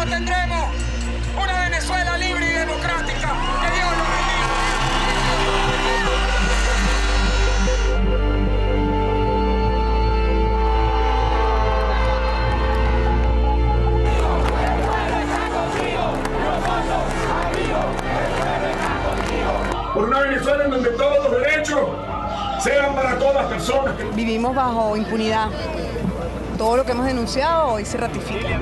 pronto tendremos una Venezuela libre y democrática. Que Dios nos bendiga. Por una Venezuela en donde todos los derechos sean para todas las personas. Vivimos bajo impunidad. Todo lo que hemos denunciado hoy se ratifica.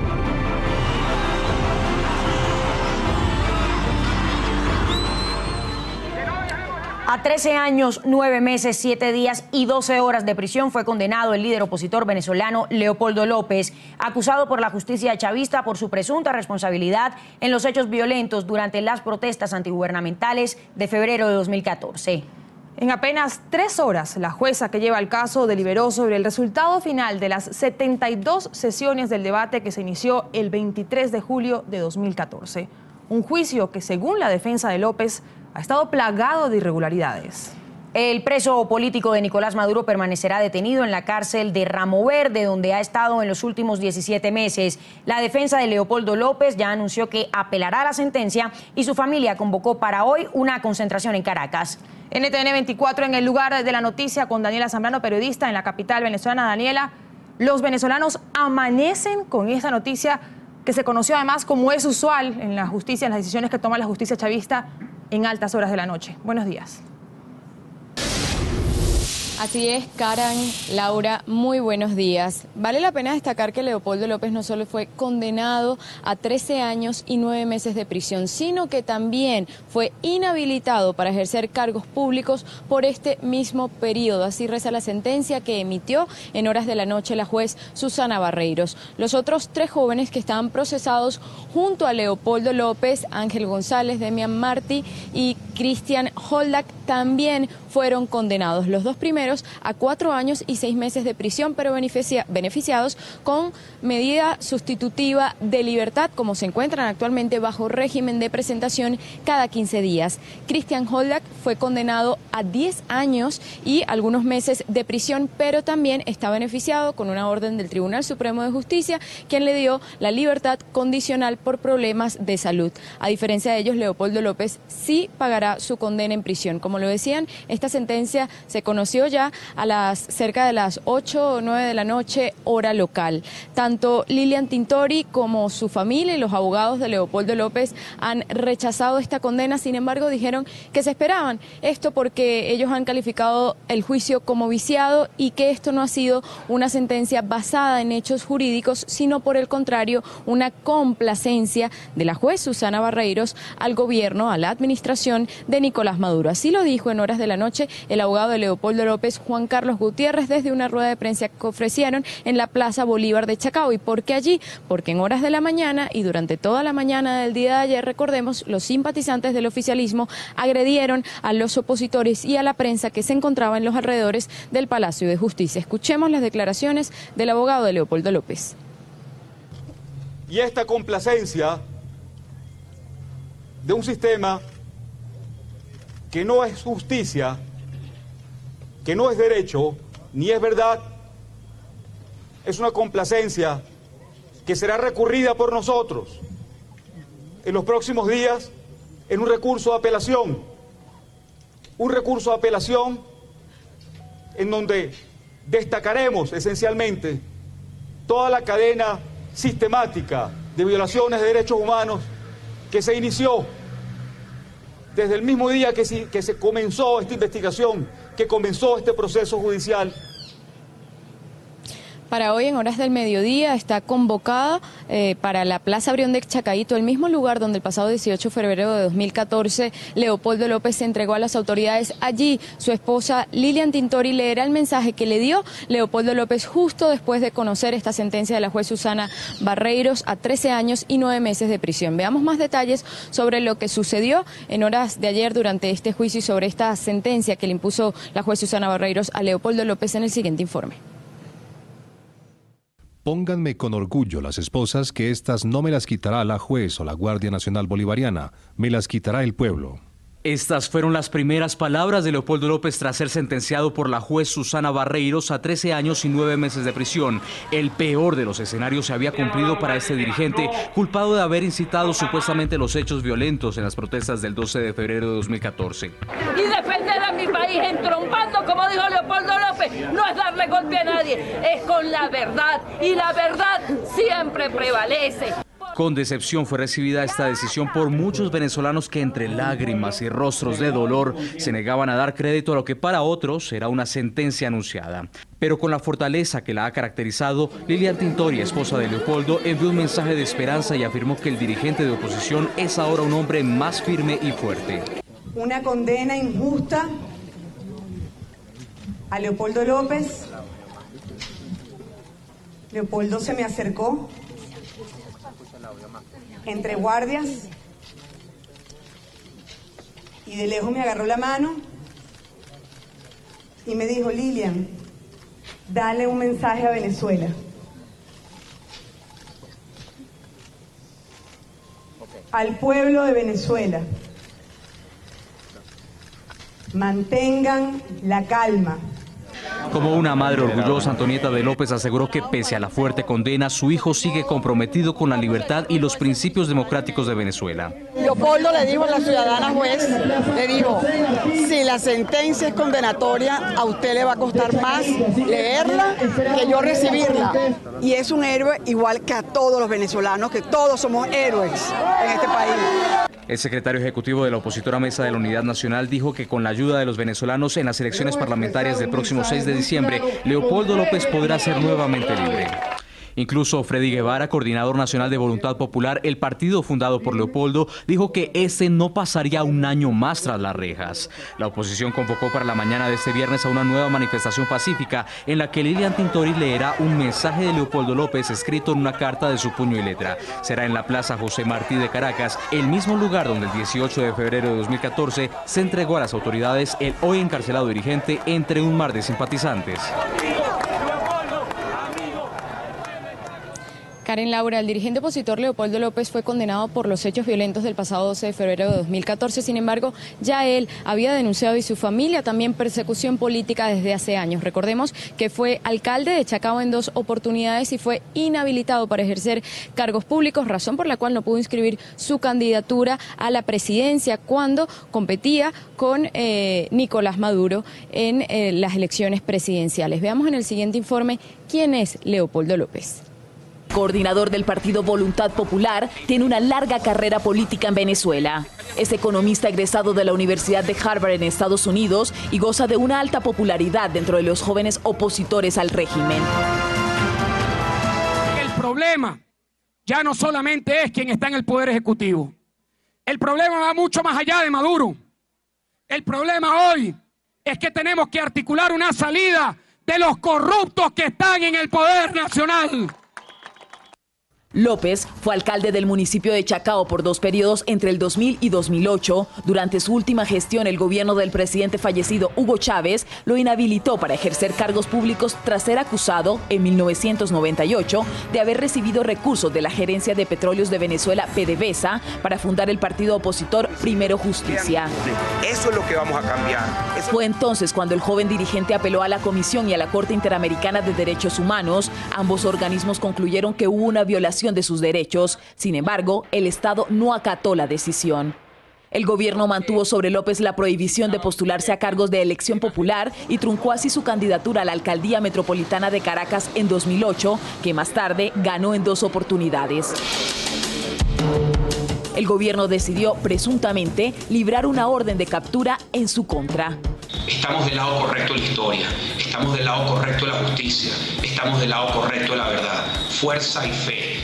A 13 años, 9 meses, 7 días y 12 horas de prisión fue condenado el líder opositor venezolano Leopoldo López, acusado por la justicia chavista por su presunta responsabilidad en los hechos violentos durante las protestas antigubernamentales de febrero de 2014. En apenas 3 horas, la jueza que lleva el caso deliberó sobre el resultado final de las 72 sesiones del debate que se inició el 23 de julio de 2014. Un juicio que, según la defensa de López, ha estado plagado de irregularidades. El preso político de Nicolás Maduro permanecerá detenido en la cárcel de Ramo Verde, donde ha estado en los últimos 17 meses. La defensa de Leopoldo López ya anunció que apelará a la sentencia y su familia convocó para hoy una concentración en Caracas. NTN 24 en el lugar de la noticia con Daniela Zambrano, periodista en la capital venezolana. Daniela, los venezolanos amanecen con esta noticia que se conoció además como es usual en la justicia, en las decisiones que toma la justicia chavista en altas horas de la noche. Buenos días. Así es, Karan, Laura, muy buenos días. Vale la pena destacar que Leopoldo López no solo fue condenado a 13 años y 9 meses de prisión, sino que también fue inhabilitado para ejercer cargos públicos por este mismo periodo. Así reza la sentencia que emitió en horas de la noche la juez Susana Barreiros. Los otros 3 jóvenes que estaban procesados junto a Leopoldo López, Ángel González, Demian Martí y Christian Holdak, también fueron condenados. Los 2 primeros a 4 años y 6 meses de prisión, pero beneficiados con medida sustitutiva de libertad, como se encuentran actualmente bajo régimen de presentación cada 15 días. Christian Holdak fue condenado a 10 años y algunos meses de prisión, pero también está beneficiado con una orden del Tribunal Supremo de Justicia, quien le dio la libertad condicional por problemas de salud. A diferencia de ellos, Leopoldo López sí pagará su condena en prisión. Como lo decían, esta sentencia se conoció ya a cerca de las 8 o 9 de la noche, hora local. Tanto Lilian Tintori como su familia y los abogados de Leopoldo López han rechazado esta condena. Sin embargo, dijeron que se esperaban esto porque ellos han calificado el juicio como viciado y que esto no ha sido una sentencia basada en hechos jurídicos, sino por el contrario, una complacencia de la juez Susana Barreiros al gobierno, a la administración de Nicolás Maduro. Así lo dijo en horas de la noche el abogado de Leopoldo López, Juan Carlos Gutiérrez, desde una rueda de prensa que ofrecieron en la Plaza Bolívar de Chacao. ¿Y por qué allí? Porque en horas de la mañana y durante toda la mañana del día de ayer, recordemos, los simpatizantes del oficialismo agredieron a los opositores y a la prensa que se encontraba en los alrededores del Palacio de Justicia. Escuchemos las declaraciones del abogado de Leopoldo López. Y esta complacencia de un sistema que no es justicia, que no es derecho, ni es verdad, es una complacencia que será recurrida por nosotros en los próximos días en un recurso de apelación en donde destacaremos esencialmente toda la cadena sistemática de violaciones de derechos humanos que se inició desde el mismo día que se comenzó esta investigación, que comenzó este proceso judicial. Para hoy, en horas del mediodía, está convocada para la Plaza Brión de Chacaito, el mismo lugar donde el pasado 18 de febrero de 2014 Leopoldo López se entregó a las autoridades. Allí, su esposa Lilian Tintori leerá el mensaje que le dio Leopoldo López justo después de conocer esta sentencia de la juez Susana Barreiros a 13 años y 9 meses de prisión. Veamos más detalles sobre lo que sucedió en horas de ayer durante este juicio y sobre esta sentencia que le impuso la juez Susana Barreiros a Leopoldo López en el siguiente informe. Pónganme con orgullo las esposas, que estas no me las quitará la juez o la Guardia Nacional Bolivariana, me las quitará el pueblo. Estas fueron las primeras palabras de Leopoldo López tras ser sentenciado por la juez Susana Barreiros a 13 años y 9 meses de prisión. El peor de los escenarios se había cumplido para este dirigente, culpado de haber incitado supuestamente los hechos violentos en las protestas del 12 de febrero de 2014. Y defender a mi país entrompando, como dijo Leopoldo López, no es darle golpe a nadie, es con la verdad, y la verdad siempre prevalece. Con decepción fue recibida esta decisión por muchos venezolanos que entre lágrimas y rostros de dolor se negaban a dar crédito a lo que para otros era una sentencia anunciada. Pero con la fortaleza que la ha caracterizado, Lilian Tintori, esposa de Leopoldo, envió un mensaje de esperanza y afirmó que el dirigente de oposición es ahora un hombre más firme y fuerte. Una condena injusta a Leopoldo López. Leopoldo se me acercó entre guardias y de lejos me agarró la mano y me dijo: Lilian, dale un mensaje a Venezuela. Al pueblo de Venezuela, mantengan la calma. Como una madre orgullosa, Antonieta de López aseguró que pese a la fuerte condena, su hijo sigue comprometido con la libertad y los principios democráticos de Venezuela. Leopoldo le dijo a la ciudadana juez, le dijo: si la sentencia es condenatoria, a usted le va a costar más leerla que yo recibirla. Y es un héroe igual que a todos los venezolanos, que todos somos héroes en este país. El secretario ejecutivo de la opositora Mesa de la Unidad Nacional dijo que con la ayuda de los venezolanos en las elecciones parlamentarias del próximo 6 de diciembre, Leopoldo López podrá ser nuevamente libre. Incluso Freddy Guevara, coordinador nacional de Voluntad Popular, el partido fundado por Leopoldo, dijo que ese no pasaría un año más tras las rejas. La oposición convocó para la mañana de este viernes a una nueva manifestación pacífica en la que Lilian Tintori leerá un mensaje de Leopoldo López escrito en una carta de su puño y letra. Será en la Plaza José Martí de Caracas, el mismo lugar donde el 18 de febrero de 2014 se entregó a las autoridades el hoy encarcelado dirigente entre un mar de simpatizantes. Karen Laura, el dirigente opositor Leopoldo López fue condenado por los hechos violentos del pasado 12 de febrero de 2014. Sin embargo, ya él había denunciado y su familia también persecución política desde hace años. Recordemos que fue alcalde de Chacao en 2 oportunidades y fue inhabilitado para ejercer cargos públicos, razón por la cual no pudo inscribir su candidatura a la presidencia cuando competía con Nicolás Maduro en las elecciones presidenciales. Veamos en el siguiente informe quién es Leopoldo López. Coordinador del partido Voluntad Popular, tiene una larga carrera política en Venezuela. Es economista egresado de la Universidad de Harvard en Estados Unidos y goza de una alta popularidad dentro de los jóvenes opositores al régimen. El problema ya no solamente es quien está en el Poder Ejecutivo. El problema va mucho más allá de Maduro. El problema hoy es que tenemos que articular una salida de los corruptos que están en el Poder Nacional. López fue alcalde del municipio de Chacao por 2 periodos entre el 2000 y 2008. Durante su última gestión, el gobierno del presidente fallecido Hugo Chávez lo inhabilitó para ejercer cargos públicos tras ser acusado en 1998 de haber recibido recursos de la Gerencia de Petróleos de Venezuela, PDVSA, para fundar el partido opositor Primero Justicia. Eso es lo que vamos a cambiar. Fue entonces cuando el joven dirigente apeló a la Comisión y a la Corte Interamericana de Derechos Humanos. Ambos organismos concluyeron que hubo una violación de sus derechos. Sin embargo, el Estado no acató la decisión. El gobierno mantuvo sobre López la prohibición de postularse a cargos de elección popular y truncó así su candidatura a la alcaldía metropolitana de Caracas en 2008, que más tarde ganó en 2 oportunidades. El gobierno decidió, presuntamente, librar una orden de captura en su contra. Estamos del lado correcto de la historia, estamos del lado correcto de la justicia, estamos del lado correcto de la verdad. Fuerza y fe.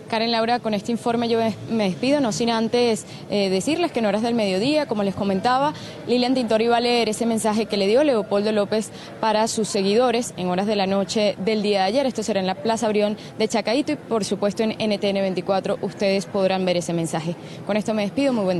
Karen Laura, con este informe yo me despido, no sin antes decirles que en horas del mediodía, como les comentaba, Lilian Tintori va a leer ese mensaje que le dio Leopoldo López para sus seguidores en horas de la noche del día de ayer. Esto será en la Plaza Brión de Chacaíto y por supuesto en NTN 24 ustedes podrán ver ese mensaje. Con esto me despido, muy buen día.